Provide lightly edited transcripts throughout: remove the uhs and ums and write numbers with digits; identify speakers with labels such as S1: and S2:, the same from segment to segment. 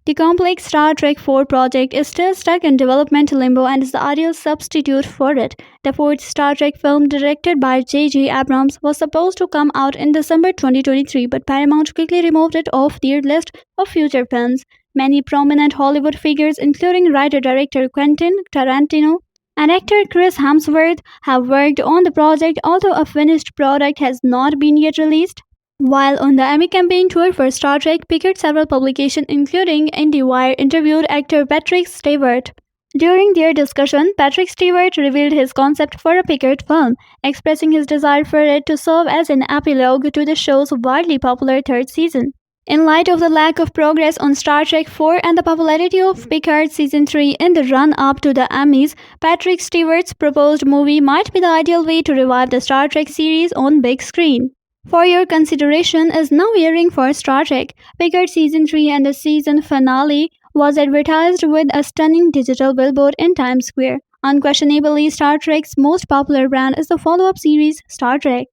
S1: The complex Star Trek IV project is still stuck in developmental limbo and is the ideal substitute for it. The fourth Star Trek film, directed by J.J. Abrams, was supposed to come out in December 2023, but Paramount quickly removed it off their list of future films. Many prominent Hollywood figures, including writer-director Quentin Tarantino and actor Chris Hemsworth, have worked on the project, although a finished product has not been yet released. While on the Emmy campaign tour for Star Trek, Picard, several publications, including IndieWire, interviewed actor Patrick Stewart. During their discussion, Patrick Stewart revealed his concept for a Picard film, expressing his desire for it to serve as an epilogue to the show's wildly popular third season. In light of the lack of progress on Star Trek IV and the popularity of Picard Season 3 in the run-up to the Emmys, Patrick Stewart's proposed movie might be the ideal way to revive the Star Trek series on big screen. For your consideration is now airing for Star Trek. Picard Season 3 and the season finale was advertised with a stunning digital billboard in Times Square. Unquestionably, Star Trek's most popular brand is the follow-up series, Star Trek.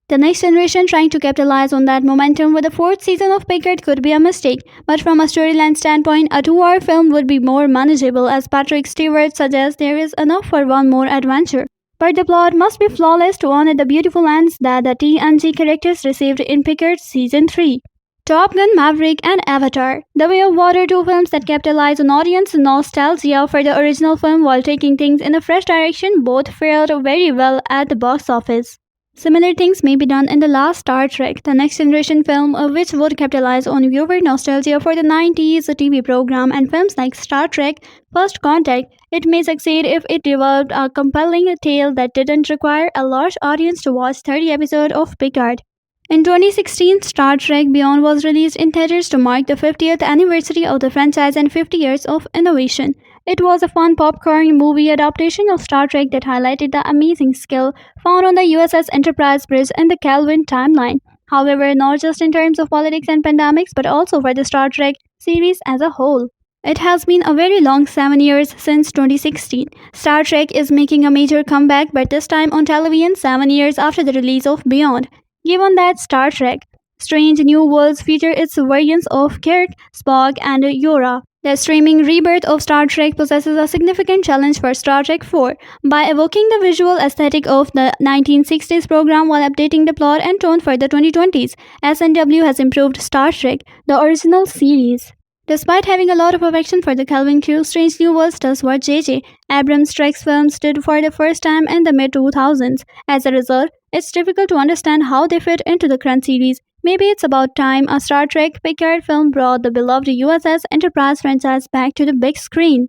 S1: The next generation trying to capitalize on that momentum with the fourth season of Picard could be a mistake, but from a storyline standpoint, a 2-hour film would be more manageable, as Patrick Stewart suggests there is enough for one more adventure. But the plot must be flawless to honor the beautiful ends that the TNG characters received in Picard Season 3. Top Gun Maverick and Avatar. The Way of Water, two films that capitalize on audience nostalgia for the original film while taking things in a fresh direction, both fared very well at the box office. Similar things may be done in The Last Star Trek, the next generation film, which would capitalize on viewer nostalgia for the 90s TV program, and films like Star Trek First Contact. It may succeed if it developed a compelling tale that didn't require a large audience to watch 30 episodes of Picard. In 2016, Star Trek Beyond was released in theaters to mark the 50th anniversary of the franchise and 50 years of innovation. It was a fun popcorn movie adaptation of Star Trek that highlighted the amazing skill found on the USS Enterprise bridge in the Kelvin timeline. However, not just in terms of politics and pandemics, but also for the Star Trek series as a whole. It has been a very long 7 years since 2016. Star Trek is making a major comeback, but this time on television 7 years after the release of Beyond. Given that Star Trek Strange New Worlds feature its variants of Kirk, Spock, and Uhura, the streaming rebirth of Star Trek possesses a significant challenge for Star Trek IV. By evoking the visual aesthetic of the 1960s program while updating the plot and tone for the 2020s, SNW has improved Star Trek, the original series. Despite having a lot of affection for the Kelvin crew, Strange New Worlds does what J.J. Abrams' Trek's films did for the first time in the mid-2000s. As a result, it's difficult to understand how they fit into the current series. Maybe it's about time a Star Trek Picard film brought the beloved USS Enterprise franchise back to the big screen.